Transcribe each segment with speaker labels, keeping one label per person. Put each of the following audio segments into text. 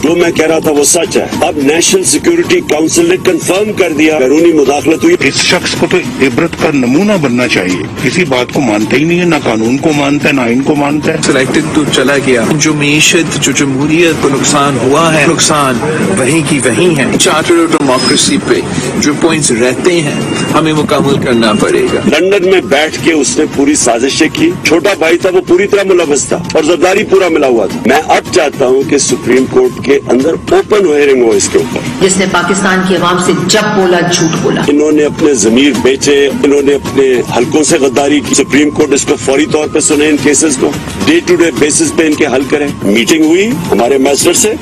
Speaker 1: جو میں کہہ رہا تھا وہ سچ ہے. اب نیشنل سیکورٹی کاؤنسل نے کنفرم کر دیا بیرونی مداخلت ہوئی.
Speaker 2: اس شخص کو تو عبرت کا نمونہ بننا چاہیے. کسی بات کو مانتا ہی نہیں ہے، نہ قانون کو مانتا ہے نہ آئین کو مانتا ہے.
Speaker 3: سلیکٹڈ تو چلا گیا. جو معیشت، جو جمہوریت کو نقصان ہوا ہے، نقصان وہیں کی وہیں ہے. چارٹر آف ڈیموکریسی پہ جو پوائنٹس رہتے ہیں ہمیں مکمل کرنا پڑے گا.
Speaker 1: لندن میں بیٹھ کے اس نے پوری سازشیں کی. چھوٹا بھائی تھا وہ پوری طرح ملوث تھا اور زرداری پورا ملا ہوا تھا. میں اب چاہتا ہوں کہ سپریم کورٹ کے اندر اوپن ہیئرنگ ہو اس کے اوپر.
Speaker 4: جس نے پاکستان کی عوام سے جب بولا جھوٹ بولا.
Speaker 1: انہوں نے اپنے ضمیر بیچے، انہوں نے اپنے حلقوں سے غداری کی. سپریم کورٹ اس کو فوری طور پہ سنے، ان کیسز کو ڈے ٹو ڈے بیسس پہ ان کے حل کریں. میٹنگ ہوئی ہمارے میسٹر سے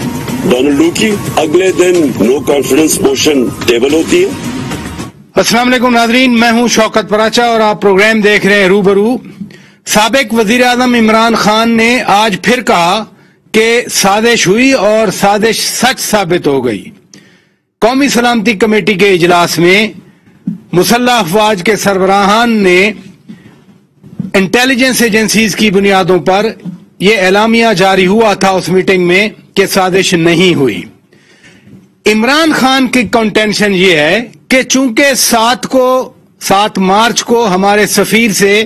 Speaker 1: ڈونلڈ لو کی. اگلے دن نو کانفیڈنس موشن ٹیبل ہوتی ہے.
Speaker 5: السلام علیکم ناظرین، میں ہوں شوکت پراچا اور آپ پروگرام دیکھ رہے ہیں روبرو. سابق وزیر اعظم عمران خان نے آج پھر کہا کہ سازش ہوئی اور سازش سچ ثابت ہو گئی. قومی سلامتی کمیٹی کے اجلاس میں مسلح افواج کے سربراہان نے انٹیلیجنس ایجنسیز کی بنیادوں پر یہ اعلامیہ جاری ہوا تھا اس میٹنگ میں کہ سازش نہیں ہوئی. عمران خان کی کنٹینشن یہ ہے کہ چونکہ 7 مارچ کو ہمارے سفیر سے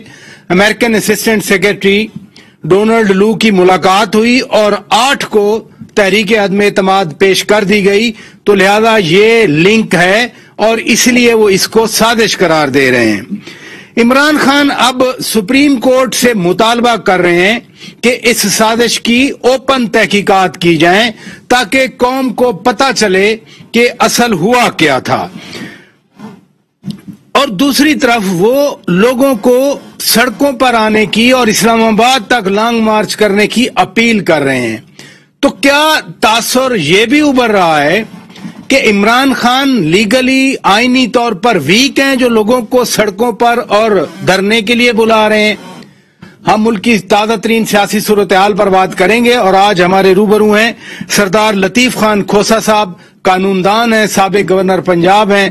Speaker 5: امریکن اسسٹنٹ سیکرٹری ڈونلڈ لو کی ملاقات ہوئی اور 8 کو تحریک عدم اعتماد پیش کر دی گئی، تو لہذا یہ لنک ہے اور اس لیے وہ اس کو سازش قرار دے رہے ہیں. عمران خان اب سپریم کورٹ سے مطالبہ کر رہے ہیں کہ اس سازش کی اوپن تحقیقات کی جائیں تاکہ قوم کو پتہ چلے کہ اصل ہوا کیا تھا. اور دوسری طرف وہ لوگوں کو سڑکوں پر آنے کی اور اسلام آباد تک لانگ مارچ کرنے کی اپیل کر رہے ہیں. تو کیا تاثر یہ بھی ابھر رہا ہے کہ عمران خان لیگلی آئینی طور پر ویک ہیں جو لوگوں کو سڑکوں پر اور دھرنے کے لیے بلا رہے ہیں؟ ہم ملک کی تازہ ترین سیاسی صورتحال پر بات کریں گے اور آج ہمارے روبرو ہیں سردار لطیف خان کھوسا صاحب، قانون دان ہیں، سابق گورنر پنجاب ہیں.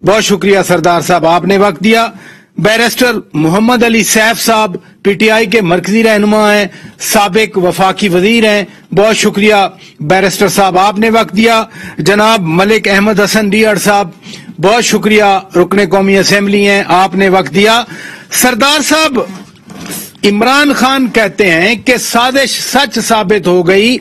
Speaker 5: بہت شکریہ سردار صاحب، آپ نے وقت دیا. بیرسٹر محمد علی سیف صاحب پی ٹی آئی کے مرکزی رہنما ہیں، سابق وفاقی وزیر ہیں. بہت شکریہ بیرسٹر صاحب، آپ نے وقت دیا. جناب ملک احمد حسن ڈیڑھ صاحب، بہت شکریہ، رکن قومی اسمبلی ہیں، آپ نے وقت دیا. سردار صاحب، عمران خان کہتے ہیں کہ سازش سچ ثابت ہو گئی.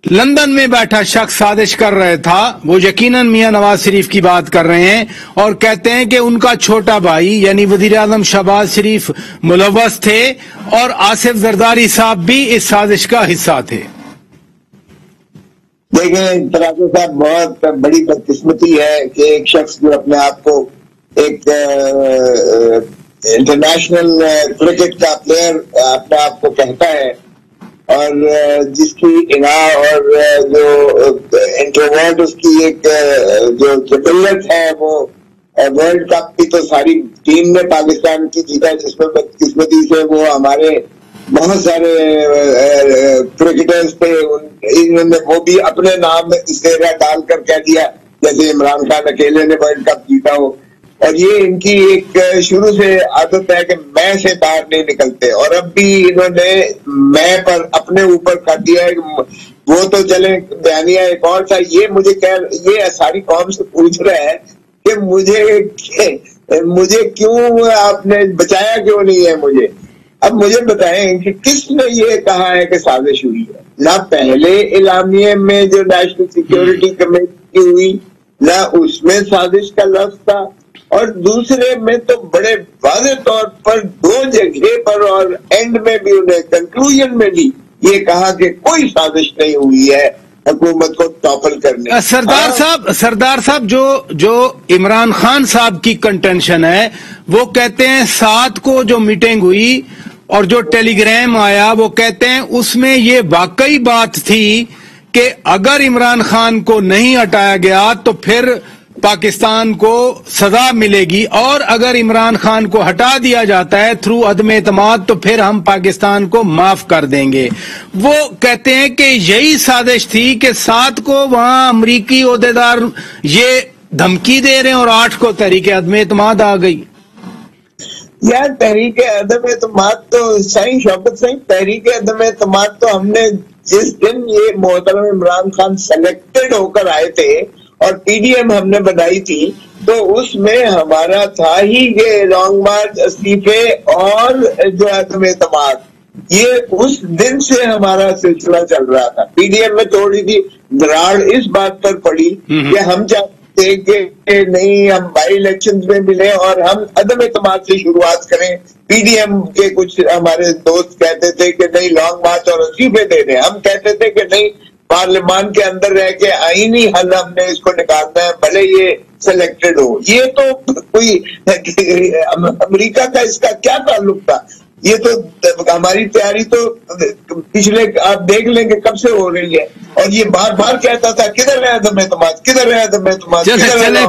Speaker 5: لندن میں بیٹھا شخص سازش کر رہا تھا، وہ یقیناً میاں نواز شریف کی بات کر رہے ہیں اور کہتے ہیں کہ ان کا چھوٹا بھائی یعنی وزیر اعظم شہباز شریف ملوث تھے اور آصف زرداری صاحب بھی اس سازش کا حصہ تھے.
Speaker 6: دیکھیں تراکو صاحب، بہت بڑی بدقسمتی ہے کہ ایک شخص جو اپنے آپ کو ایک انٹرنیشنل کرکٹ کا پلیئر اپنے آپ کو کہتا ہے اور جس کی اور جو انٹروورٹ اس کی ایک جو جبلیت ہے، وہ ورلڈ کپ کی تو ساری ٹیم نے پاکستان کی جیتا ہے، جس میں بدقسمتی سے وہ ہمارے بہت سارے کرکٹرز تھے، انہوں نے وہ بھی اپنے نام استعفا ڈال کر کہہ دیا جیسے عمران خان اکیلے نے ورلڈ کپ جیتا ہو. اور یہ ان کی ایک شروع سے عادت ہے کہ میں سے باہر نہیں نکلتے، اور اب بھی انہوں نے میں پر اپنے اوپر کر دیا ہے کہ وہ تو چلے بیانیہ ایک اور تھا. یہ مجھے یہ ساری قوم سے پوچھ رہا ہے کہ مجھے کیوں آپ نے بچایا کیوں نہیں ہے مجھے. اب مجھے بتائیں کہ کس نے یہ کہا ہے کہ سازش ہوئی ہے؟ نہ پہلے اعلامیے میں جو نیشنل سیکورٹی کمیٹی کی ہوئی نہ اس میں سازش کا لفظ تھا، اور دوسرے میں تو بڑے واضح طور پر 2 جگہ پر اور اینڈ میں بھی انہیں کنکلوژن میں بھی یہ کہا کہ کوئی سازش نہیں ہوئی ہے حکومت کو ٹاپل کرنے.
Speaker 5: سردار صاحب جو عمران خان صاحب کی کنٹینشن ہے، وہ کہتے ہیں 7 کو جو میٹنگ ہوئی اور جو ٹیلی گرام آیا، وہ کہتے ہیں اس میں یہ واقعی بات تھی کہ اگر عمران خان کو نہیں ہٹایا گیا تو پھر پاکستان کو سزا ملے گی، اور اگر عمران خان کو ہٹا دیا جاتا ہے تھرو عدم اعتماد تو پھر ہم پاکستان کو معاف کر دیں گے. وہ کہتے ہیں کہ یہی سازش تھی کہ 7 کو وہاں امریکی عہدیدار یہ دھمکی دے رہے ہیں اور 8 کو تحریک عدم اعتماد آ گئی.
Speaker 6: یار تحریک عدم اعتماد تو شوکت صاحب، تحریک عدم اعتماد تو ہم نے जिस दिन ये मोहतरम इमरान खान सेलेक्टेड होकर आए थे और पीडीएम हमने बनाई थी, तो उसमें हमारा था ही ये लॉन्ग मार्च, इस्तीफे और जो अदम एतमाद, ये उस दिन से हमारा सिलसिला चल रहा था। पीडीएम में थोड़ी सी दरार इस बात पर पड़ी कि हम चाहते थे कि नहीं, हम बाई इलेक्शन में मिले और हम अदम एतमाद से शुरुआत करें। पीडीएम के कुछ हमारे दोस्त कहते थे कि नहीं, लॉन्ग मार्च और इस्तीफे दे दें। हम कहते थे कि नहीं, पार्लियामान के अंदर रह के आईनी हल हमने इसको निकालना है, भले ये सिलेक्टेड हो। ये तो कोई अमेरिका का इसका क्या ताल्लुक था? ये तो हमारी तैयारी तो पिछले आप देख लेंगे कब से हो रही है, और ये बार बार कहता था किधर है अदम एतमाद, किधर है अदम एतमाद।
Speaker 5: चले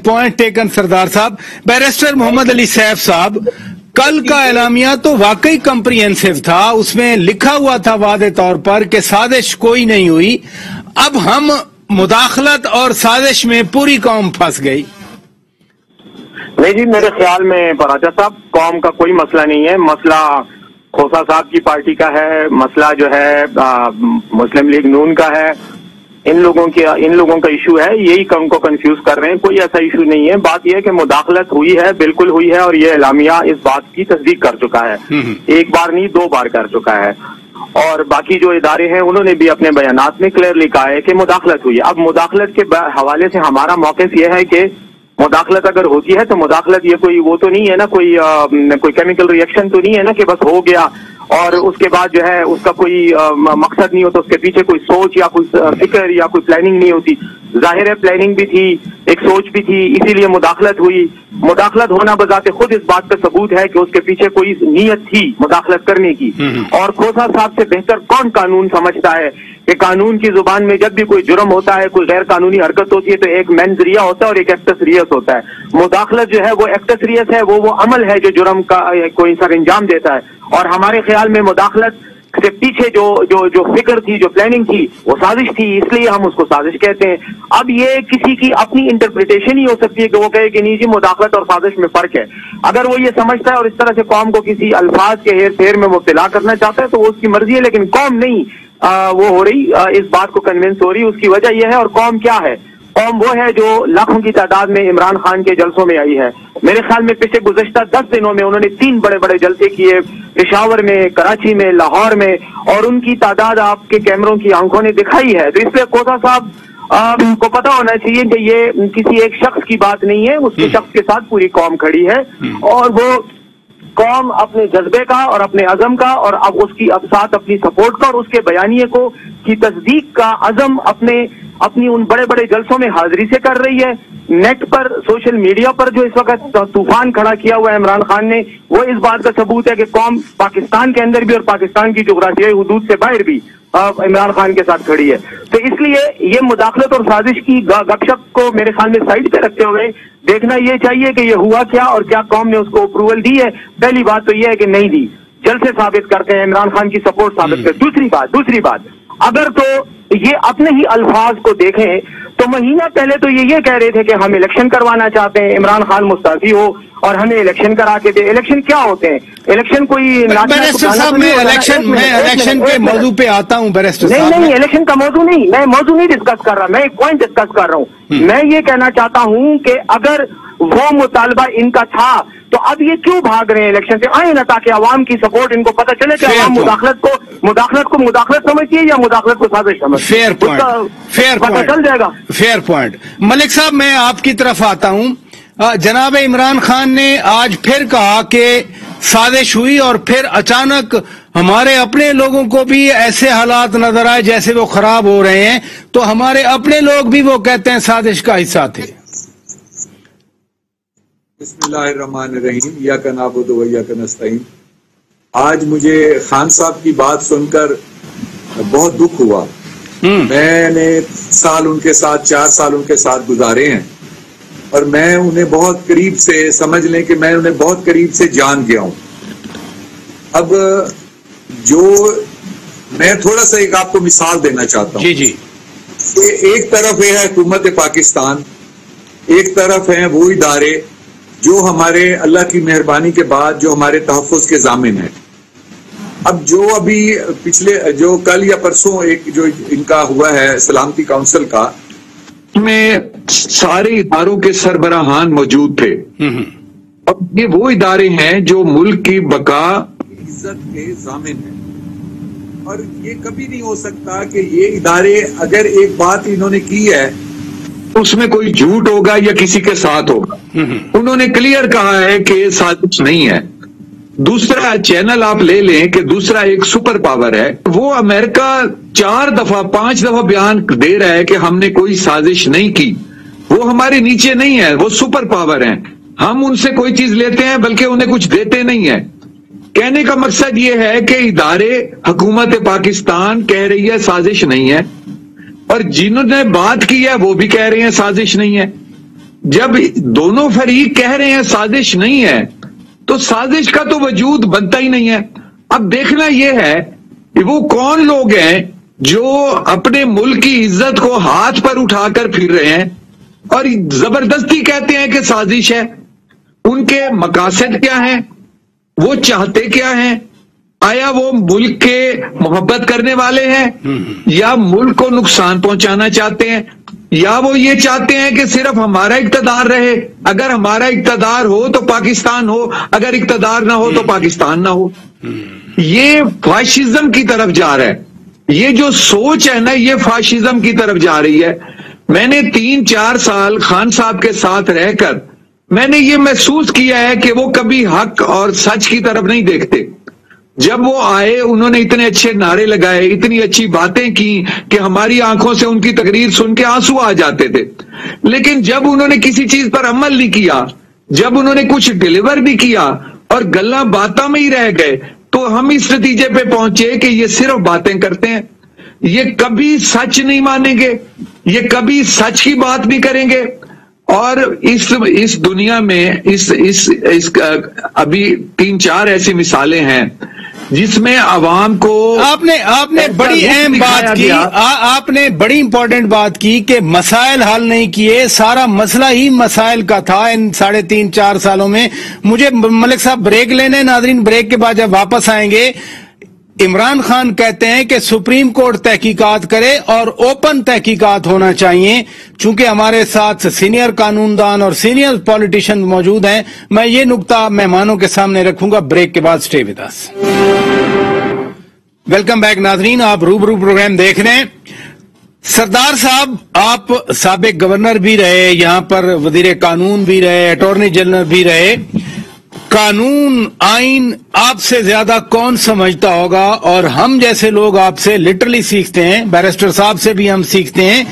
Speaker 5: पॉइंट टेकन सरदार साहब। बैरिस्टर मोहम्मद अली सैफ साहब, कल का एलामिया तो वाकई कम्प्रिहेंसिव था, उसमें लिखा हुआ था वादे तौर पर कि साजिश कोई नहीं हुई। अब हम मुदाखलत और साजिश में पूरी कौम फंस गई।
Speaker 7: नहीं जी, मेरे ख्याल में बराजा साहब, कौम का कोई मसला नहीं है। मसला खोसा साहब की पार्टी का है, मसला जो है मुस्लिम लीग नून का है। इन लोगों का इशू है, यही उनको कंफ्यूज कर रहे हैं। कोई ऐसा इशू नहीं है। बात यह है कि मुदाखलत हुई है, बिल्कुल हुई है, और ये एलामिया इस बात की तस्दीक कर चुका है। एक बार नहीं, 2 बार कर चुका है। और बाकी जो इदारे हैं उन्होंने भी अपने बयानात में क्लियरली कहा है कि मुदाखलत हुई है। अब मुदाखलत के हवाले से हमारा मौक़िफ़ यह है कि मुदाखलत अगर होती है तो मुदाखलत ये कोई वो तो नहीं है ना, कोई केमिकल रिएक्शन तो नहीं है ना कि बस हो गया और उसके बाद जो है उसका कोई मकसद नहीं होता, उसके पीछे कोई सोच या कोई फिक्र या कोई प्लानिंग नहीं होती। जाहिर है प्लानिंग भी थी, एक सोच भी थी, इसीलिए मुदाखलत हुई। मुदाखलत होना बजाते खुद इस बात का सबूत है कि उसके पीछे कोई नीयत थी मुदाखलत करने की। और खोसा साहब से बेहतर कौन कानून समझता है कि कानून की जुबान में जब भी कोई जुर्म होता है, कोई गैर कानूनी हरकत होती है, तो एक मेंस रिया होता है और एक एक्टस रियस होता है। मुदाखलत जो है वो एक्टस रियस है, वो अमल है जो जुर्म का कोई सर अंजाम देता है। और हमारे ख्याल में मुदाखलत से पीछे जो फिक्र थी, जो प्लानिंग थी, वो साजिश थी, इसलिए हम उसको साजिश कहते हैं। अब ये किसी की अपनी इंटरप्रिटेशन ही हो सकती है कि वो कहे कि नहीं जी मुदाखलत और साजिश में फर्क है। अगर वो ये समझता है और इस तरह से कौम को किसी अल्फाज के हेर फेर में मुब्तला करना चाहता है तो वो उसकी मर्जी है, लेकिन कौम नहीं वो हो रही, इस बात को कन्विंस हो रही। उसकी वजह यह है, और कौम क्या है? कौम वो है जो लाखों की तादाद में इमरान खान के जलसों में आई है। मेरे ख्याल में पिछले गुज़श्ता 10 दिनों में उन्होंने 3 बड़े बड़े जलसे किए, पेशावर में, कराची में, लाहौर में, और उनकी तादाद आपके कैमरों की आंखों ने दिखाई है। तो इसलिए कोसा साहब को पता होना चाहिए कि ये किसी एक शख्स की बात नहीं है, उसके शख्स के साथ पूरी कौम खड़ी है, और वो कौम अपने जज्बे का और अपने अज़म का और अब उसकी अब साथ अपनी सपोर्ट का और उसके बयानिए को की तस्दीक का अज़म अपनी उन बड़े बड़े जलसों में हाजिरी से कर रही है। नेट पर, सोशल मीडिया पर जो इस वक्त तूफान खड़ा किया हुआ है इमरान खान ने, वो इस बात का सबूत है कि कौम पाकिस्तान के अंदर भी और पाकिस्तान की जोग्राफियाई हुदूद से बाहर भी इमरान खान के साथ खड़ी है। तो इसलिए ये मुदाखलत और साजिश की गपशप को मेरे ख्याल में साइड पे रखते हुए देखना ये चाहिए कि ये हुआ क्या और क्या कौम ने उसको अप्रूवल दी है। पहली बात तो ये है कि नहीं दी, जलसे साबित करते हैं, इमरान खान की सपोर्ट साबित करते हैं। दूसरी बात, अगर तो ये अपने ही अल्फाज को देखें तो महीना पहले तो ये कह रहे थे कि हम इलेक्शन करवाना चाहते हैं, इमरान खान मुस्तफी हो और हमें इलेक्शन करा के दे। इलेक्शन क्या होते हैं? इलेक्शन कोई
Speaker 5: बैरिस्टर साहब, मैं इलेक्शन के मौजू पे आता हूँ। बैरिस्टर साहब,
Speaker 7: नहीं, इलेक्शन का मौजू नहीं, मैं मौजू नहीं डिस्कस कर रहा, मैं एक पॉइंट डिस्कस कर रहा हूँ। मैं ये कहना चाहता हूँ कि अगर वो मुतालबा इनका था तो अब ये क्यों भाग रहे हैं इलेक्शन से? आए ना, ताकि आवाम की सपोर्ट इनको पता चले कि आवाम मुदाखलत समझती है या मुदाखलत को साजिश समझती है।
Speaker 5: फेयर पॉइंट
Speaker 7: चल जाएगा।
Speaker 5: Fair point. मलिक साहब, मैं आपकी तरफ आता हूँ। जनाब इमरान खान ने आज फिर कहा कि साजिश हुई और फिर अचानक हमारे अपने लोगों को भी ऐसे हालात नजर आए जैसे वो खराब हो रहे हैं, तो हमारे अपने लोग भी वो कहते हैं साजिश का हिस्सा थे।
Speaker 8: बिस्मिल्लाहिर्रहमानिर्रहीम, इय्याका नअबुदु व इय्याका नस्तईन। आज मुझे खान साहब की बात सुनकर बहुत दुख हुआ। मैंने 4 साल उनके साथ गुजारे हैं और मैं उन्हें बहुत करीब से, समझ लें कि मैं उन्हें बहुत करीब से जान गया हूं। अब मैं थोड़ा सा एक आपको मिसाल देना चाहता हूं।
Speaker 5: जी।
Speaker 8: एक तरफ है हुकूमत पाकिस्तान, एक तरफ है वो इदारे जो हमारे अल्लाह की मेहरबानी के बाद जो हमारे तहफ़्फ़ुज़ के ज़ामिन है। अब जो अभी पिछले जो कल या परसों एक जो इनका हुआ है सलामती काउंसिल का, में सारे इदारों के सरबराहान मौजूद थे। अब ये वो इदारे हैं जो मुल्क की बका इज्जत के जामिन हैं, और ये कभी नहीं हो सकता कि ये इदारे अगर एक बात इन्होंने की है उसमें कोई झूठ होगा या किसी के साथ होगा। उन्होंने क्लियर कहा है कि साजिश नहीं है। दूसरा चैनल आप ले लें कि दूसरा एक सुपर पावर है, वो अमेरिका 4 दफा 5 दफा बयान दे रहा है कि हमने कोई साजिश नहीं की। वो हमारे नीचे नहीं है, वो सुपर पावर है। हम उनसे कोई चीज लेते हैं बल्कि उन्हें कुछ देते नहीं है। कहने का मकसद ये है कि इदारे हुकूमत पाकिस्तान कह रही है साजिश नहीं है, और जिन्होंने बात की है वो भी कह रहे हैं साजिश नहीं है। जब दोनों फरीक कह रहे हैं साजिश नहीं है तो साजिश का तो वजूद बनता ही नहीं है। अब देखना यह है कि वो कौन लोग हैं जो अपने मुल्क की इज्जत को हाथ पर उठाकर फिर रहे हैं और जबरदस्ती कहते हैं कि साजिश है। उनके मकासद क्या हैं, वो चाहते क्या हैं? आया वो मुल्क के मोहब्बत करने वाले हैं या मुल्क को नुकसान पहुंचाना चाहते हैं, या वो ये चाहते हैं कि सिर्फ हमारा इक्तदार रहे, अगर हमारा इक्तदार हो तो पाकिस्तान हो, अगर इक्तदार ना हो तो पाकिस्तान ना हो। ये फाशिज्म की तरफ जा रहा है। ये जो सोच है ना, ये फाशिज्म की तरफ जा रही है। मैंने 3-4 साल खान साहब के साथ रहकर मैंने ये महसूस किया है कि वो कभी हक और सच की तरफ नहीं देखते। जब वो आए उन्होंने इतने अच्छे नारे लगाए, इतनी अच्छी बातें की कि हमारी आंखों से उनकी तकरीर सुन के आंसू आ जाते थे। लेकिन जब उन्होंने किसी चीज पर अमल नहीं किया, जब उन्होंने कुछ डिलीवर नहीं किया और गल्ला बातों में ही रह गए, तो हम इस नतीजे पे पहुंचे कि ये सिर्फ बातें करते हैं। ये कभी सच नहीं मानेंगे, ये कभी सच की बात नहीं करेंगे। और इस दुनिया में इस अभी 3-4 ऐसी मिसालें हैं जिसमें अवाम को
Speaker 5: आपने बड़ी अहम बात की, आपने बड़ी इंपॉर्टेंट बात की कि मसाइल हल नहीं किए। सारा मसला ही मसाइल का था इन 3.5-4 सालों में। मुझे मलिक साहब ब्रेक लेने, नाजरीन ब्रेक के बाद जब वापस आएंगे, इमरान खान कहते हैं कि सुप्रीम कोर्ट तहकीकात करे और ओपन तहकीकात होना चाहिए। चूंकि हमारे साथ सीनियर कानूनदान और सीनियर पॉलिटिशियन मौजूद हैं, मैं ये नुक्ता मेहमानों के सामने रखूंगा। ब्रेक के बाद stay with us. Welcome back नाजरीन, आप रूबरू प्रोग्राम देख रहे हैं। सरदार साहब, आप साबिक गवर्नर भी रहे, यहां पर वजीर कानून भी रहे, अटॉर्नी जनरल भी रहे। कानून आइन आपसे ज्यादा कौन समझता होगा, और हम जैसे लोग आपसे लिटरली सीखते हैं, बैरिस्टर साहब से भी हम सीखते हैं।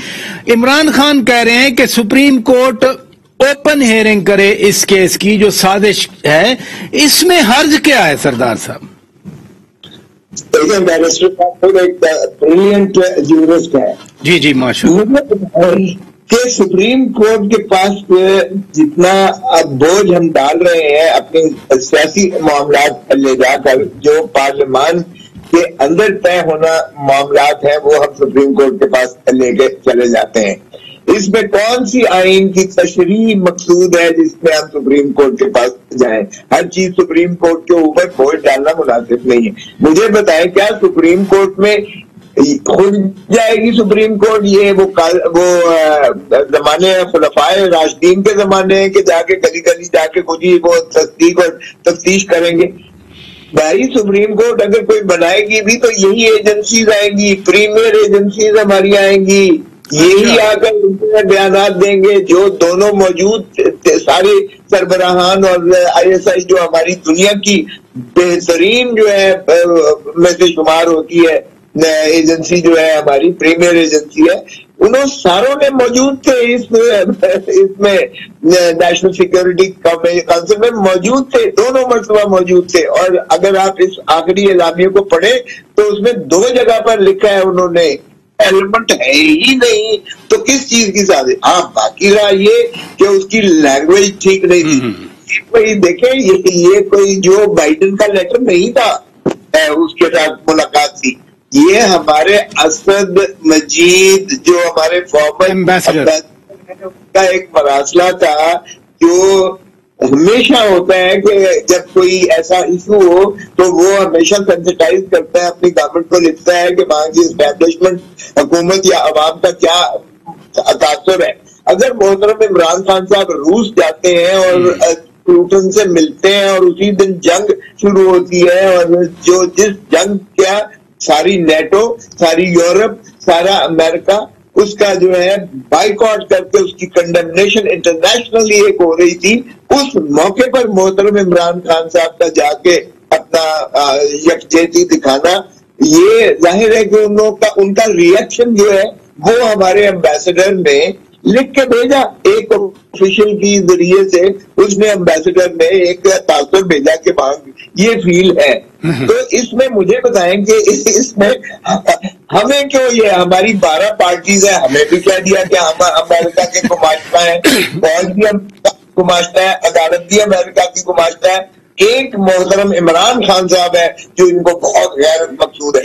Speaker 5: इमरान खान कह रहे हैं कि सुप्रीम कोर्ट ओपन हियरिंग करे इस केस की जो साजिश है, इसमें हर्ज क्या है सरदार साहब?
Speaker 6: देखिए, बैरिस्टर साहब तो एक ब्रिलियंट जूरिस्ट है।
Speaker 5: जी जी, माशाअल्लाह।
Speaker 6: कि सुप्रीम कोर्ट के पास जितना अब बोझ हम डाल रहे हैं अपने सियासी मामलात ले जाकर, जो पार्लियामान के अंदर तय होना मामलात हैं, वो हम सुप्रीम कोर्ट के पास लेके चले जाते हैं। इसमें कौन सी आइन की तशरीह मकसूद है जिसमें हम सुप्रीम कोर्ट के पास जाएं? हर चीज सुप्रीम कोर्ट के ऊपर बोझ डालना मुनासिब नहीं है। मुझे बताएं, क्या सुप्रीम कोर्ट में खुद जाएगी सुप्रीम कोर्ट? ये वो जमाने खुलफाए राशिदीन के जमाने हैं कि जाके गली गली जाके खुद ही वो तस्दीक और तफ्तीश करेंगे? भाई, सुप्रीम कोर्ट अगर कोई बनाएगी भी तो यही एजेंसीज आएंगी, प्रीमियर एजेंसीज हमारी आएंगी, यही आकर बयानात देंगे जो दोनों मौजूद सारे सरबराहान और ISI जो हमारी दुनिया की बेहतरीन जो है में से शुमार होती है एजेंसी, जो है हमारी प्रीमियर एजेंसी है, उन्होंने सारों ने मौजूद थे इसमें नेशनल सिक्योरिटी काउंसिल में मौजूद थे, दोनों मरतबा मौजूद थे। और अगर आप इस आखिरी एलामिया को पढ़े तो उसमें 2 जगह पर लिखा है उन्होंने एलिमेंट है ही नहीं, तो किस चीज की साजिश? आप बाकी रहा ये कि उसकी लैंग्वेज ठीक नहीं थी। कोई देखे, ये कोई जो बाइडेन का लेटर नहीं था, उसके साथ मुलाकात थी। ये हमारे असद मजीद जो हमारे फॉर्मर एम्बेसडर का एक मरासला था, जो ہمیشہ ہوتا ہے کہ جب کوئی ایسا ایشو ہو تو وہ ہمیشہ سینسٹائز کرتا ہے اپنی گورنمنٹ کو، لکھتا ہے کہ وہاں کی اسٹیبلشمنٹ حکومت یا عوام کا کیا تاثر ہے. اگر محترم عمران خان صاحب روس جاتے ہیں اور پوٹن سے ملتے ہیں اور اسی دن جنگ شروع ہوتی ہے، اور جس جنگ کیا ساری نیٹو، ساری یورپ، سارا امریکہ اس کا جو ہے بائیکاٹ کر کے اس کی کنڈمنیشن انٹرنیشنلی ایک ہو رہی تھی، اس موقع پر محترم عمران خان صاحب کا جا کے اپنا یکجہتی دکھانا، یہ ظاہر ہے کہ ان کا ریئیکشن جو ہے وہ ہمارے ایمبیسڈر نے لکھ کے بھیجا، ایک آفیشل کی ذریعے سے اس نے ایمبیسڈر نے ایک تاثر بھیجا کہ یہ فیل ہے. تو اس میں مجھے بتائیں کہ اس میں ہمیں کیوں، یہ ہماری 12 پارٹیز ہیں، ہمیں بھی کہہ دیا کہ ہم امریکہ کے گماشتہ ہیں، فوج بھی گماشتہ ہے، عدالت بھی امریکہ کی گماشتہ ہے. ایک محترم عمران خان صاحب ہے جو ان کو بہت غیرت مقصود ہے.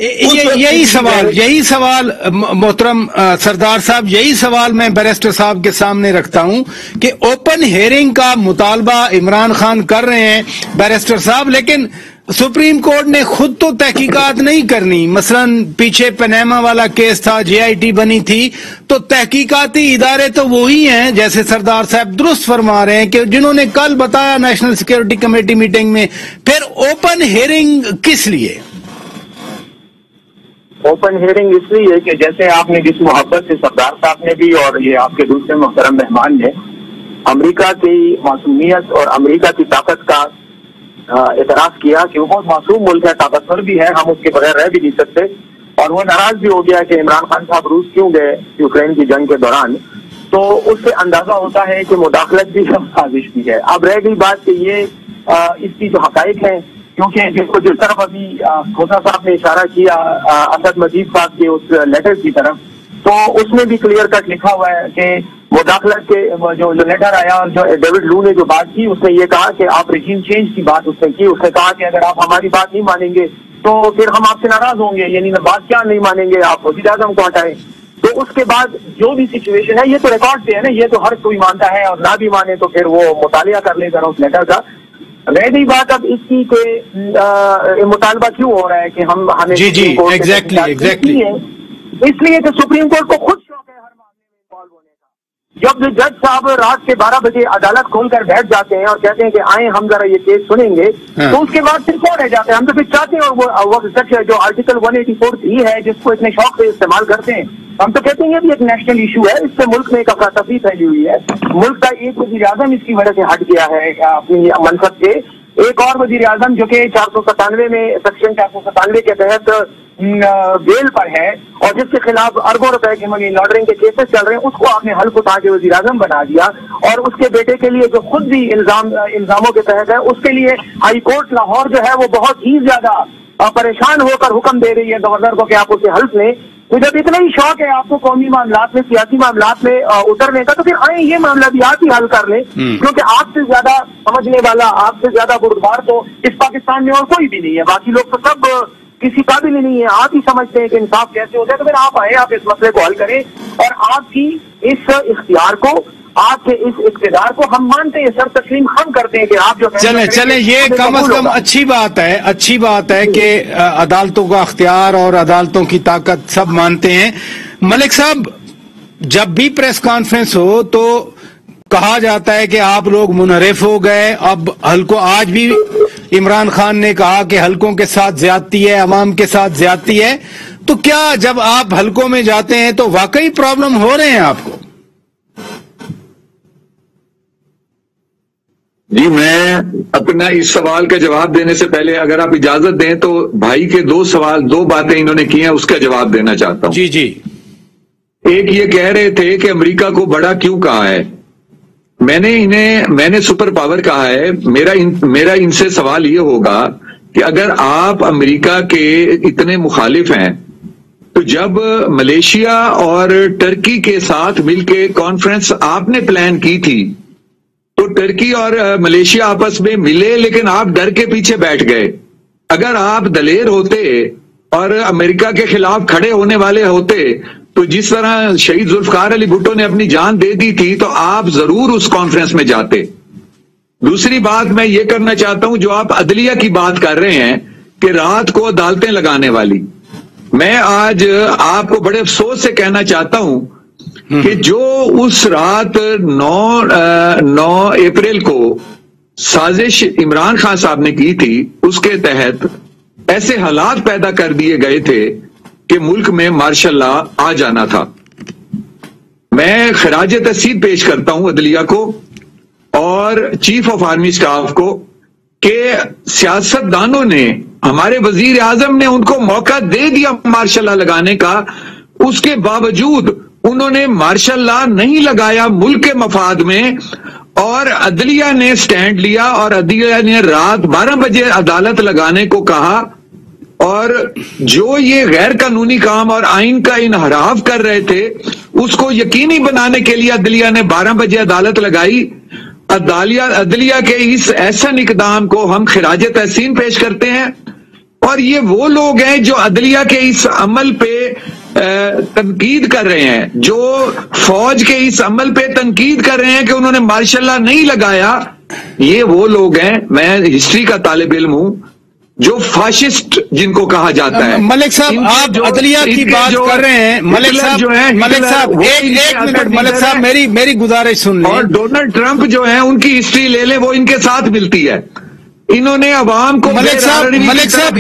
Speaker 5: یہی سوال محترم سردار صاحب، یہی سوال میں بیرسٹر صاحب کے سامنے رکھتا ہوں کہ اوپن ہیئرنگ کا مطالبہ عمران خان کر رہے ہیں بیرسٹر صاحب، لیکن سپریم کورٹ نے خود تو تحقیقات نہیں کرنی. مثلا پیچھے پنیما والا کیس تھا، JIT بنی تھی، تو تحقیقاتی ادارے تو وہی ہیں جیسے سردار صاحب درست فرما رہے ہیں کہ جنہوں نے کل بتایا نیشنل سیکیورٹی کمیٹی میٹنگ میں. پھر اوپن ہیئرنگ کس لیے؟
Speaker 7: اوپن ہیئرنگ اس لیے کہ جیسے آپ نے جس محبت سے سردار صاحب نے بھی اور یہ آپ کے دوسرے محترم مہمان نے امریکہ کی معصومیت اور امریکہ کی طاقت کا اعتراف کیا کہ وہ بہت معصوم ملک ہے، طاقتور بھی ہے، ہم اس کے بغیر رہ بھی نہیں سکتے، اور وہ ناراض بھی ہو گیا کہ عمران خان صاحب روس کیوں گئے یوکرین کی جنگ کے دوران. تو اس سے اندازہ ہوتا ہے کہ مداخلت بھی سازش بھی ہے. اب رہ گئی بات کہ یہ اس کی جو حقائق ہیں، کیونکہ جس طرف ابھی کھوسا صاحب نے اشارہ کیا اسد مجید صاحب کے اس لیٹر کی طرف، تو اس میں بھی کلیئر کٹ لکھا ہوا ہے کہ مداخلت کے جو لیٹر آیا اور جو ڈیوڈ لو نے جو بات کی، اس نے یہ کہا کہ آپ ریجیم چینج کی بات اس نے کی. اس نے کہا کہ اگر آپ ہماری بات نہیں مانیں گے تو پھر ہم آپ سے ناراض ہوں گے، یعنی بات کیا نہیں مانیں گے، آپ وزیر اعظم کو ہٹائیں. تو اس کے بعد جو بھی سچویشن ہے، یہ تو ریکارڈ پہ ہے نا، یہ تو ہر کوئی مانتا ہے، اور نہ بھی مانے تو پھر وہ مطالعہ کر لے ذرا اس لیٹر کا. رہ گئی بات اب اس کی کہ مطالبہ کیوں ہو رہا ہے کہ ہمیں
Speaker 5: ایگزیکٹلی
Speaker 7: اس لیے کہ سپریم کورٹ کو خود شوق ہے ہر معاملے میں انوالو ہونے کا. جب جج صاحب رات کے 12 بجے عدالت کھول کر بیٹھ جاتے ہیں اور کہتے ہیں کہ آئیں ہم ذرا یہ کیس سنیں گے، تو اس کے بعد پھر کون رہ جاتے ہیں؟ ہم تو پھر چاہتے ہیں وہ جو آرٹیکل 184 ہے جس کو اتنے شوق سے استعمال کرتے ہیں، ہم تو کہتے ہیں یہ بھی ایک نیشنل ایشو ہے، اس سے ملک میں ایک افراتفری پھیلی ہوئی ہے، ملک کا ایک وزیر اعظم اس کی وجہ سے ہٹ گیا ہے اپنی منصب سے. ایک اور وزیر اعظم جو کہ 497 میں سیکشن 497 کے تحت بیل پر ہے اور جس کے خلاف اربوں روپے کی منی لانڈرنگ کے کیسز چل رہے ہیں، اس کو آپ نے حلف اٹھا کے وزیر اعظم بنا دیا. اور اس کے بیٹے کے لیے جو خود بھی الزاموں کے تحت ہے، اس کے لیے ہائی کورٹ لاہور جو ہے وہ بہت ہی زیادہ پریشان ہو کر حکم دے رہی ہے گورنر کو کہ آپ اسے حلف لیں. تو جب اتنا ہی شوق ہے آپ کو قومی معاملات میں، سیاسی معاملات میں اترنے کا، تو پھر آئیں یہ معاملہ بھی آپ ہی حل کر لیں، کیونکہ آپ سے زیادہ سمجھنے والا، آپ سے زیادہ بردبار تو اس پاکستان میں اور کوئی بھی نہیں ہے. باقی لوگ تو سب کسی قابل ہی نہیں ہے، آپ ہی سمجھتے ہیں کہ انصاف کیسے ہوتا ہے. تو پھر آپ آئیں، آپ اس مسئلے کو حل کریں، اور آپ کی اس اختیار کو، آپ کے اس اقتدار کو ہم مانتے ہیں، سر تسلیم ہم کرتے ہیں کہ آپ جو
Speaker 5: چلیں یہ کم از کم اچھی بات ہے کہ عدالتوں کا اختیار اور عدالتوں کی طاقت سب مانتے ہیں. ملک صاحب، جب بھی پریس کانفرنس ہو تو کہا جاتا ہے کہ آپ لوگ منحرف ہو گئے. اب حلقوں، آج بھی عمران خان نے کہا کہ حلقوں کے ساتھ زیادتی ہے، عوام کے ساتھ زیادتی ہے. تو کیا جب آپ حلقوں میں جاتے ہیں تو واقعی پرابلم ہو رہے ہیں آپ کو؟
Speaker 8: جی، میں اپنا اس سوال کا جواب دینے سے پہلے اگر آپ اجازت دیں تو بھائی کے دو باتیں انہوں نے کی ہیں، اس کا جواب دینا چاہتا ہوں.
Speaker 5: جی.
Speaker 8: ایک یہ کہہ رہے تھے کہ امریکہ کو بڑا کیوں کہا ہے. میں نے سپر پاور کہا ہے. میرا ان سے سوال یہ ہوگا کہ اگر آپ امریکہ کے اتنے مخالف ہیں تو جب ملیشیا اور ٹرکی کے ساتھ مل کے کانفرنس آپ نے پلان کی تھی تو ٹرکی اور ملیشیا آپس میں ملے، لیکن آپ ڈر کے پیچھے بیٹھ گئے. اگر آپ دلیر ہوتے اور امریکہ کے خلاف کھڑے ہونے والے ہوتے تو جس طرح شہید ذوالفقار علی بھٹو نے اپنی جان دے دی تھی تو آپ ضرور اس کانفرنس میں جاتے. दूसरी बात मैं ये करना चाहता हूं, जो आप अदलिया की बात कर रहे हैं कि रात को अदालतें लगाने वाली, मैं आज आपको बड़े अफसोस से कहना चाहता हूं कि जो उस रात 9 अप्रैल को साजिश इमरान खान साहब ने की थी, उसके तहत ऐसे हालात पैदा कर दिए गए थे कि मुल्क में मार्शल लॉ आ जाना था। मैं खराज तहसीन पेश करता हूं अदलिया को और चीफ ऑफ आर्मी स्टाफ को कि सियासतदानों ने, हमारे वजीर आजम ने उनको मौका दे दिया मार्शल लॉ लगाने का, उसके बावजूद उन्होंने मार्शल लॉ नहीं लगाया मुल्क के मफाद में, और अदलिया ने स्टैंड लिया और अदलिया ने रात 12 बजे अदालत लगाने को कहा। और जो ये गैर कानूनी काम और आइन का इनहराफ कर रहे थे, उसको यकीनी बनाने के लिए अदलिया ने 12 बजे अदालत लगाई। अदलिया के इस ऐसा इकदाम को हम खिराज तहसीन पेश करते हैं। और ये वो लोग हैं जो अदलिया के इस अमल पे तनकीद कर रहे हैं, जो फौज के इस अमल पे तनकीद कर रहे हैं कि उन्होंने मार्शल लॉ नहीं लगाया, ये वो लोग हैं, मैं हिस्ट्री का तालिब इल्म हूं, जो फाशिस्ट जिनको कहा जाता है।
Speaker 5: मलिक साहब, आप अदलिया की बात कर रहे हैं। मलिक साहब एक मिनट, मलिक साहब मेरी गुजारिश सुन लें।
Speaker 8: और डोनाल्ड ट्रंप जो है, उनकी हिस्ट्री ले लें, वो इनके साथ मिलती है। इन्होंने अवाम को
Speaker 5: मलिक साहब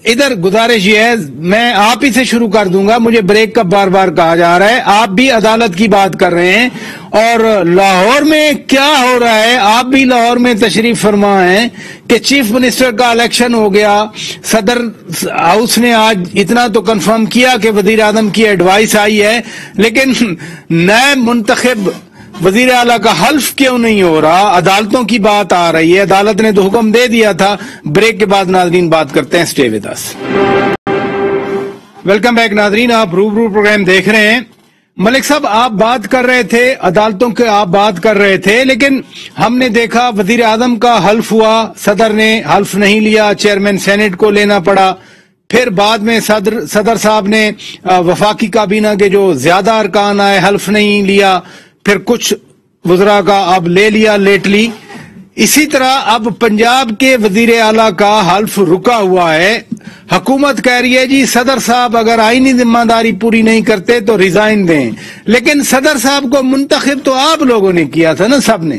Speaker 5: इधर गुजारिश ये है, मैं आप ही से शुरू कर दूंगा, मुझे ब्रेक का बार बार कहा जा रहा है। आप भी अदालत की बात कर रहे हैं और लाहौर में क्या हो रहा है, आप भी लाहौर में तशरीफ फरमा हैं कि चीफ मिनिस्टर का इलेक्शन हो गया। सदर हाउस ने आज इतना तो कंफर्म किया कि वजीर आजम की एडवाइस आई है, लेकिन नए मुंतखब वजीर आला का हल्फ क्यों नहीं हो रहा? अदालतों की बात आ रही है, अदालत ने तो हुक्म दे दिया था। ब्रेक के बाद नाजरीन बात करते हैं, stay with us. Welcome back नाजरीन, आप रूबरू प्रोग्राम देख रहे हैं। मलिक साहब, आप बात कर रहे थे, अदालतों के आप बात कर रहे थे, लेकिन हमने देखा वजीर आजम का हल्फ हुआ, सदर ने हल्फ नहीं लिया, चेयरमैन सेनेट को लेना पड़ा। फिर बाद में सदर साहब ने वफाकी काबीना के जो ज्यादा अरकान आए हल्फ नहीं लिया, फिर कुछ वज़रा का अब ले लिया लेटली। इसी तरह अब पंजाब के वजीर आला का हल्फ रुका हुआ है। हुकूमत कह रही है जी सदर साहब अगर आईनी जिम्मेदारी पूरी नहीं करते तो रिजाइन दें, लेकिन सदर साहब को मुंतखब तो आप लोगों ने किया था ना, सबने।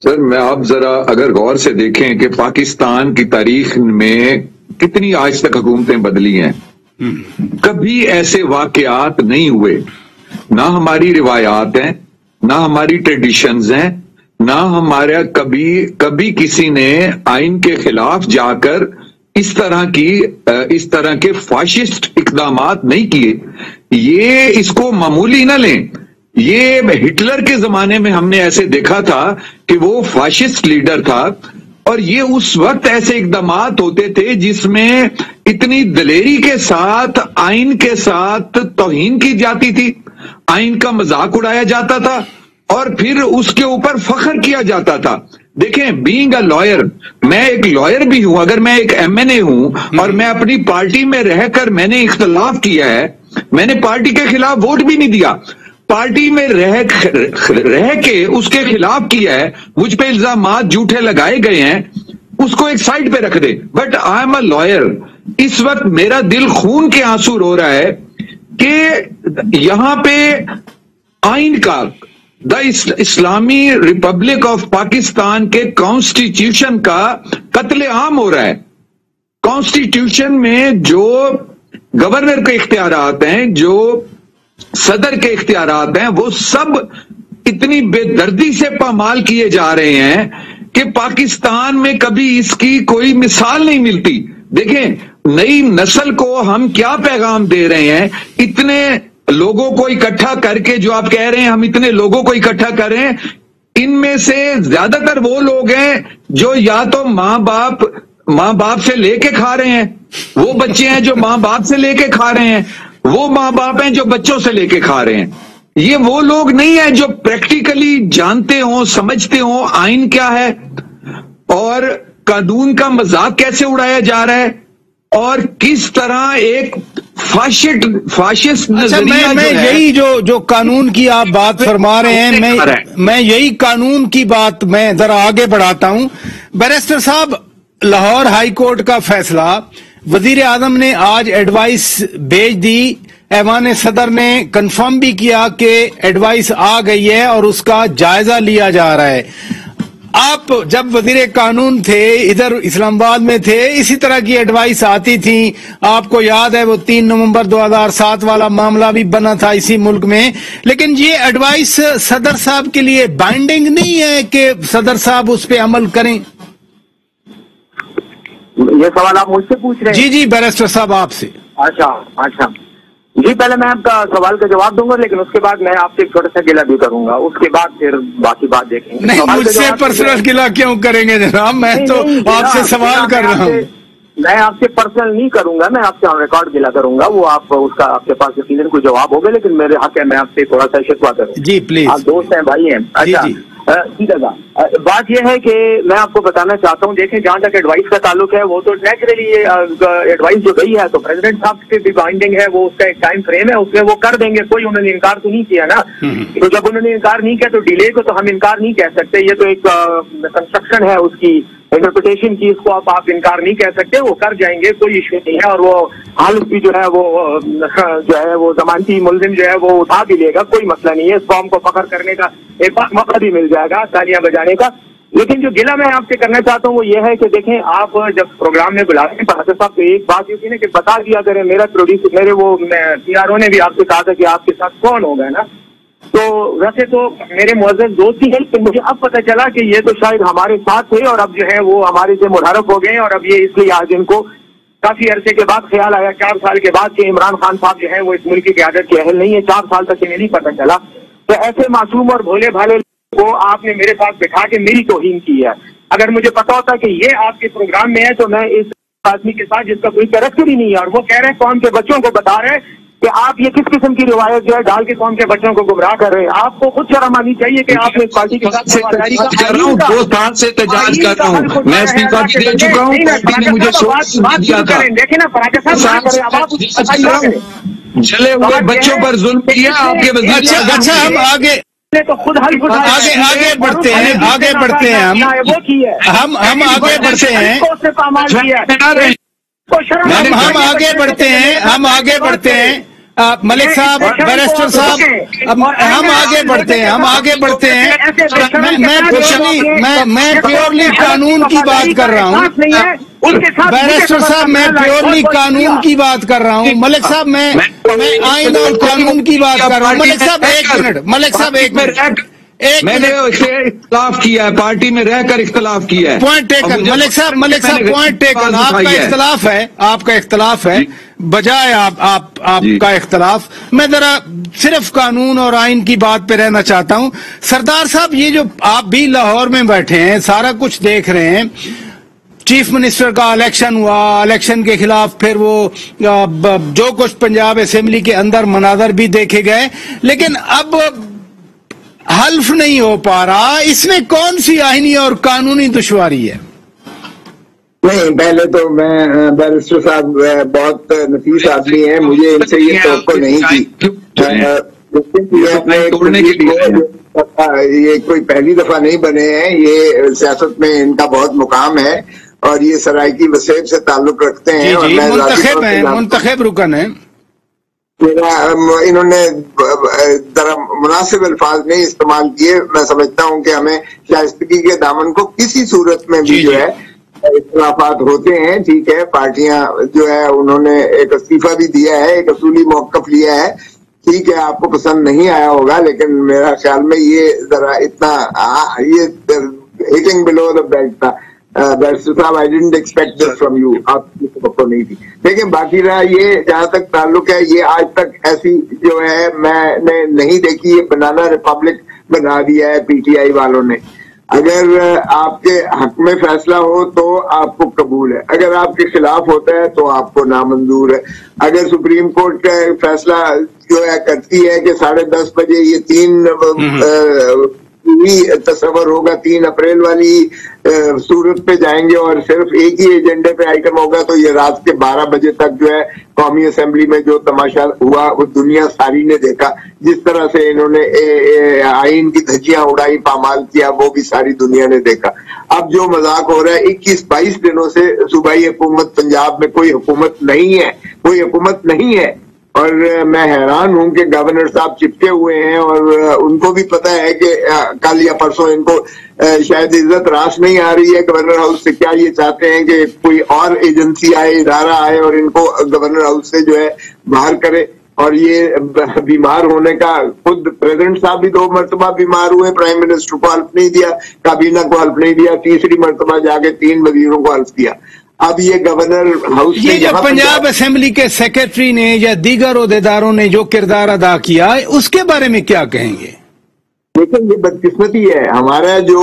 Speaker 8: सर, मैं आप जरा अगर गौर से देखें कि पाकिस्तान की तारीख में कितनी आज तक हुकूमतें बदली हैं, कभी ऐसे वाकयात नहीं हुए, ना हमारी रिवायात हैं, ना हमारी ट्रेडिशंस हैं, ना हमारा कभी किसी ने आइन के खिलाफ जाकर इस तरह के फाशिस्ट इकदामात नहीं किए। ये इसको मामूली ना लें, ये हिटलर के जमाने में हमने ऐसे देखा था कि वो फाशिस्ट लीडर था, और ये उस वक्त ऐसे इकदामात होते थे जिसमें इतनी दलेरी के साथ आइन के साथ तौहीन की जाती थी, आइन का मजाक उड़ाया जाता था और फिर उसके ऊपर फख्र किया जाता था। देखें, बीइंग अ लॉयर, मैं एक लॉयर भी हूं, अगर मैं एक MNA हूं और मैं अपनी पार्टी में रहकर मैंने इख्तलाफ किया है, मैंने पार्टी के खिलाफ वोट भी नहीं दिया, पार्टी में रह के उसके खिलाफ किया है, मुझ पे इल्जामात झूठे लगाए गए हैं, उसको एक साइड पे रख दे। But I am a lawyer. इस वक्त मेरा दिल खून के आंसू रो रहा है कि यहां पे आइन का, the Islami Republic of Pakistan के कॉन्स्टिट्यूशन का कत्लेआम हो रहा है। कॉन्स्टिट्यूशन में जो गवर्नर के इख्तियारात हैं, जो सदर के इख्तियारात हैं, वो सब इतनी बेदर्दी से पामाल किए जा रहे हैं कि पाकिस्तान में कभी इसकी कोई मिसाल नहीं मिलती। देखें, नई नस्ल को हम क्या पैगाम दे रहे हैं, इतने लोगों को इकट्ठा करके, जो आप कह रहे हैं हम इतने लोगों को इकट्ठा कर रहे हैं, इनमें से ज्यादातर वो लोग हैं जो या तो माँ बाप से लेके खा रहे हैं, वो बच्चे हैं जो माँ बाप से लेके खा रहे हैं, वो माँ बाप हैं जो बच्चों से लेके खा रहे हैं। ये वो लोग नहीं है जो प्रैक्टिकली जानते हो, समझते हो आइन क्या है और कानून का मजाक कैसे उड़ाया जा रहा है।
Speaker 9: اور کس طرح ایک فاشسٹ نظریہ
Speaker 5: میں یہی جو قانون کی آپ بات فرما رہے ہیں، میں یہی قانون کی بات میں ذرا آگے بڑھاتا ہوں۔ بیرسٹر صاحب، لاہور ہائی کورٹ کا فیصلہ، وزیر اعظم نے آج ایڈوائس بھیج دی، ایوان صدر نے کنفرم بھی کیا کہ ایڈوائس آ گئی ہے اور اس کا جائزہ لیا جا رہا ہے۔ آپ جب وزیر قانون تھے، ادھر اسلام آباد میں تھے، اسی طرح کی ایڈوائس آتی تھی، آپ کو یاد ہے وہ 3 نومبر 2007 والا معاملہ بھی بنا تھا اسی ملک میں، لیکن یہ ایڈوائس صدر صاحب کے لیے بائنڈنگ نہیں ہے کہ صدر صاحب اس پہ عمل کریں؟
Speaker 7: یہ سوال آپ مجھ سے پوچھ رہے ہیں؟
Speaker 5: جی بیرسٹر صاحب آپ سے۔
Speaker 7: اچھا جی، پہلے میں آپ کا سوال کا جواب دوں گا، لیکن اس کے بعد میں آپ سے ایک چھوٹا سا گلہ بھی کروں گا، اس کے بعد پھر باقی بات دیکھیں گے۔
Speaker 5: نہیں، مجھ سے پرسنل گلہ کیوں کریں گے جناب؟ میں تو آپ سے سوال کر رہا ہوں۔
Speaker 7: میں آپ سے پرسنل نہیں کروں گا، میں آپ سے آن ریکارڈ گلہ کروں گا، وہ اس کا آپ کے پاس یقیناً کوئی جواب ہوگا، لیکن میرے حق ہے میں آپ سے تھوڑا سا شکوہ کروں۔
Speaker 5: جی پلیز،
Speaker 7: آپ دوست ہیں، بھائی ہیں۔ اچھا ٹھیک ہے، بات یہ ہے کہ میں آپ کو بتانا چاہتا ہوں، دیکھیں جہاں تک ایڈوائس کا تعلق ہے، وہ تو نیچرلی یہ ایڈوائس جو گئی ہے تو پریزیڈنٹ صاحب سے بھی بائنڈنگ ہے، وہ اس کا ایک ٹائم فریم ہے، اس میں وہ کر دیں گے، کوئی انہوں نے انکار تو نہیں کیا نا۔ تو جب انہوں نے انکار نہیں کیا تو ڈیلے کو تو ہم انکار نہیں کہہ سکتے، یہ تو ایک کنسٹرکشن ہے اس کی انٹرپریٹیشن کی، اس کو آپ انکار نہیں کہہ سکتے، وہ کر جائیں گے، کوئی ایشو نہیں ہے، اور وہ حالت بھی جو ہے وہ ضمانتی ملزم جو ہے وہ اٹھا بھی لے گا، کوئی مسئلہ نہیں ہے، اس قوم کو فخر کرنے کا ایک بات موقع بھی مل جائے گا، تالیاں بجانے کا۔ لیکن جو گلہ میں آپ سے کرنا چاہتا ہوں وہ یہ ہے کہ دیکھیں، آپ جب پروگرام میں بلا رہے ہیں پراٹھا صاحب تو ایک بات یہ تھی نا کہ بتا دیا کریں، میرے وہ پی آر او نے بھی آپ سے کہا تھا کہ آپ کے ساتھ کون ہوگا نا، تو ویسے تو میرے معزز دوست ہی ہے، کہ مجھے اب پتہ چلا کہ یہ تو شاید ہمارے ساتھ تھے اور اب جو ہے وہ ہمارے سے منحرف ہو گئے ہیں، اور اب یہ اس لیے آج ان کو کافی عرصے کے بعد خیال آیا، 4 سال کے بعد، کہ عمران خان صاحب جو ہے وہ اس ملک کی قیادت کے اہل نہیں ہے۔ 4 سال تک انہیں نہیں پتہ چلا کہ ایسے معصوم اور بھولے بھالے کو آپ نے میرے پاس بٹھا کے میری توہین کی ہے۔ اگر مجھے پتا ہوتا کہ یہ آپ کے پروگرام میں ہے تو میں اس آدمی کے ساتھ جس کا کوئی کریکٹر ہی نہیں ہے، اور وہ کہہ رہے ہیں قوم کے بچوں کو بتا رہے ہیں کہ آپ یہ کس قسم کی روایت جو ہے ڈال کے قوم کے بچوں کو گمراہ کر رہے ہیں، آپ کو خود شرم آنی چاہیے کہ آپ نے اس پارٹی کے ساتھ وفاداری کا
Speaker 9: 2 سال سے احتجاج کر رہا ہوں، میں استعفا بھی دے چکا ہوں، پارٹی نے مجھے دیا تھا۔
Speaker 7: دیکھیں نا پراٹھا صاحب،
Speaker 9: چلے ہوئے بچوں پر ظلم کیا آپ کے وزیر۔
Speaker 5: اچھا ہم آگے
Speaker 7: تو خود حل
Speaker 5: آگے بڑھتے ہیں، ہم آگے بڑھتے ہیں، ہم آگے بڑھتے ہیں ملک صاحب، بیرسٹر صاحب، ہم آگے بڑھتے ہیں۔ میں پیورلی قانون کی بات کر رہا ہوں، بیرسٹر صاحب میں پیورلی قانون کی بات کر رہا ہوں، ملک صاحب میں آئین اور قانون کی بات کر رہا ہوں۔ ملک صاحب ایک منٹ،
Speaker 9: میں نے اختلاف کیا ہے، پارٹی میں رہ کر اختلاف کیا ہے۔
Speaker 5: پوائنٹ ٹیکن ملک صاحب پوائنٹ ٹیکن، آپ کا اختلاف ہے بجائے آپ کا اختلاف۔ میں ذرا صرف قانون اور آئین کی بات پہ رہنا چاہتا ہوں۔ سردار صاحب، یہ جو آپ بھی لاہور میں بیٹھے ہیں، سارا کچھ دیکھ رہے ہیں، چیف منسٹر کا الیکشن ہوا، الیکشن کے خلاف پھر وہ جو کچھ پنجاب اسمبلی کے اندر مناظر بھی دیکھے گئے، لیکن اب حلف نہیں ہو پا رہا، اس میں کون سی آئینی اور قانونی دشواری ہے؟
Speaker 6: نہیں، پہلے تو میں بیرسٹر صاحب بہت نفیس آدمی ہیں، مجھے ان سے یہ توقع نہیں تھی۔ یہ کوئی پہلی دفعہ نہیں بنے ہیں، یہ سیاست میں ان کا بہت مقام ہے اور یہ سرائکی وسیب سے تعلق رکھتے ہیں، اور
Speaker 5: منتخب رکن ہیں۔
Speaker 6: انہوں نے ذرا مناسب الفاظ نہیں استعمال کیے۔ میں سمجھتا ہوں کہ ہمیں شائستگی کے دامن کو کسی صورت میں بھی جو ہے اختلافات ہوتے ہیں، ٹھیک ہے، پارٹیاں جو ہے انہوں نے ایک استعفیٰ بھی دیا ہے، ایک اصولی موقف لیا ہے، ٹھیک ہے، آپ کو پسند نہیں آیا ہوگا، لیکن میرا خیال میں یہ ذرا اتنا یہ ہٹنگ بلو دا بیلٹ تھا۔ صاحب I didn't expect this from you, آپ کی توقع نہیں تھی۔ لیکن باقی رہا یہ جہاں تک تعلق ہے، یہ آج تک ایسی جو ہے میں نے نہیں دیکھی، یہ بنانا ریپبلک بنا دیا ہے پی ٹی آئی والوں نے۔ اگر آپ کے حق میں فیصلہ ہو تو آپ کو قبول ہے، اگر آپ کے خلاف ہوتا ہے تو آپ کو نامنظور ہے۔ اگر سپریم کورٹ کا فیصلہ جو ہے کرتی ہے کہ 10:30 بجے یہ 3 भी तस्वर होगा 3 अप्रैल वाली सूरत पे जाएंगे और सिर्फ एक ही एजेंडे पे आइटम होगा, तो ये रात के 12 बजे तक जो है कौमी असेंबली में जो तमाशा हुआ वो दुनिया सारी ने देखा। जिस तरह से इन्होंने आइन की धज्जियां उड़ाई, पामाल किया, वो भी सारी दुनिया ने देखा। अब जो मजाक हो रहा है, 21-22 दिनों से सूबाई हुकूमत पंजाब में कोई हुकूमत नहीं है, कोई हुकूमत नहीं है। और मैं हैरान हूं कि गवर्नर साहब चिपके हुए हैं और उनको भी पता है कि कल या परसों इनको शायद इज्जत रास नहीं आ रही है गवर्नर हाउस से। क्या ये चाहते हैं कि कोई और एजेंसी आए, इदारा आए और इनको गवर्नर हाउस से जो है बाहर करे? और ये बीमार होने का, खुद प्रेसिडेंट साहब भी 2 मरतबा बीमार हुए, प्राइम मिनिस्टर को हल्फ नहीं दिया, काबीना को हल्फ नहीं दिया, तीसरी मरतबा जाके 3 वजीरों को हल्फ दिया। अब ये गवर्नर हाउस
Speaker 5: ये जो पंजाब असेंबली के सेक्रेटरी ने या दीगर ओहदेदारों ने जो किरदार अदा किया है, उसके बारे में क्या कहेंगे?
Speaker 6: लेकिन ये बदकिस्मती है हमारा जो,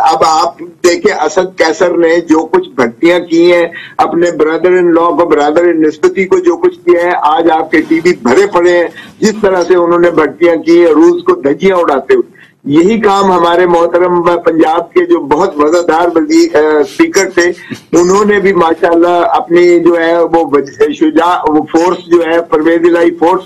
Speaker 6: अब आप देखे असद कैसर ने जो कुछ भट्टियां की हैं अपने ब्रदर इन लॉ को, ब्रदर इन निस्बती को जो कुछ किया है, आज आपके टीवी भरे पड़े हैं जिस तरह से उन्होंने भट्टियां की है रूस को धज्जियां उड़ाते हुए। यही काम हमारे मोहतरम पंजाब के जो बहुत वफादार स्पीकर थे, उन्होंने भी माशाल्लाह अपनी जो है वो फोर्स जो है परवेज इलाही फोर्स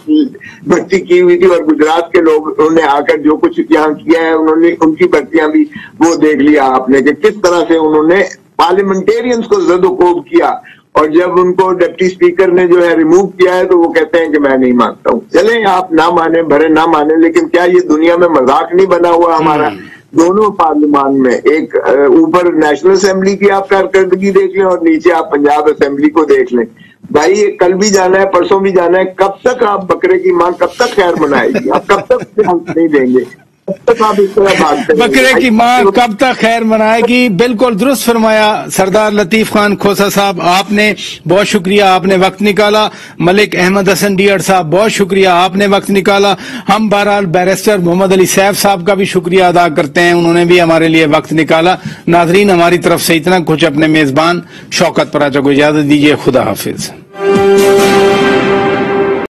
Speaker 6: भर्ती की हुई थी और गुजरात के लोग उन्होंने आकर जो कुछ यहाँ किया है, उन्होंने उनकी भर्तियां भी वो देख लिया आपने कि किस तरह से उन्होंने पार्लियामेंटेरियंस को ज़द-ओ-कोब किया। और जब उनको डिप्टी स्पीकर ने जो है रिमूव किया है तो वो कहते हैं कि मैं नहीं मानता हूँ। चले आप ना माने, भरे ना माने, लेकिन क्या ये दुनिया में मजाक नहीं बना हुआ हमारा? दोनों पार्लियामान में, एक ऊपर नेशनल असेंबली की आप कारकर्दगी देख लें और नीचे आप पंजाब असेंबली को देख लें। भाई कल भी जाना है, परसों भी जाना है, कब तक आप बकरे की मां कब तक खैर मनाएगी? आप कब तक हम नहीं देंगे?
Speaker 5: बकरे की मां कब तक खैर मनाएगी? बिल्कुल दुरुस्त फरमाया सरदार लतीफ खान खोसा साहब, आपने बहुत शुक्रिया, आपने वक्त निकाला। मलिक अहमद हसन डीआर साहब बहुत शुक्रिया, आपने वक्त निकाला। हम बहरहाल बैरिस्टर मोहम्मद अली सैफ साहब का भी शुक्रिया अदा करते हैं, उन्होंने भी हमारे लिए वक्त निकाला। नाजरीन हमारी तरफ से इतना कुछ, अपने मेजबान शौकत पराचा को इजाजत दीजिए। खुदा हाफिज।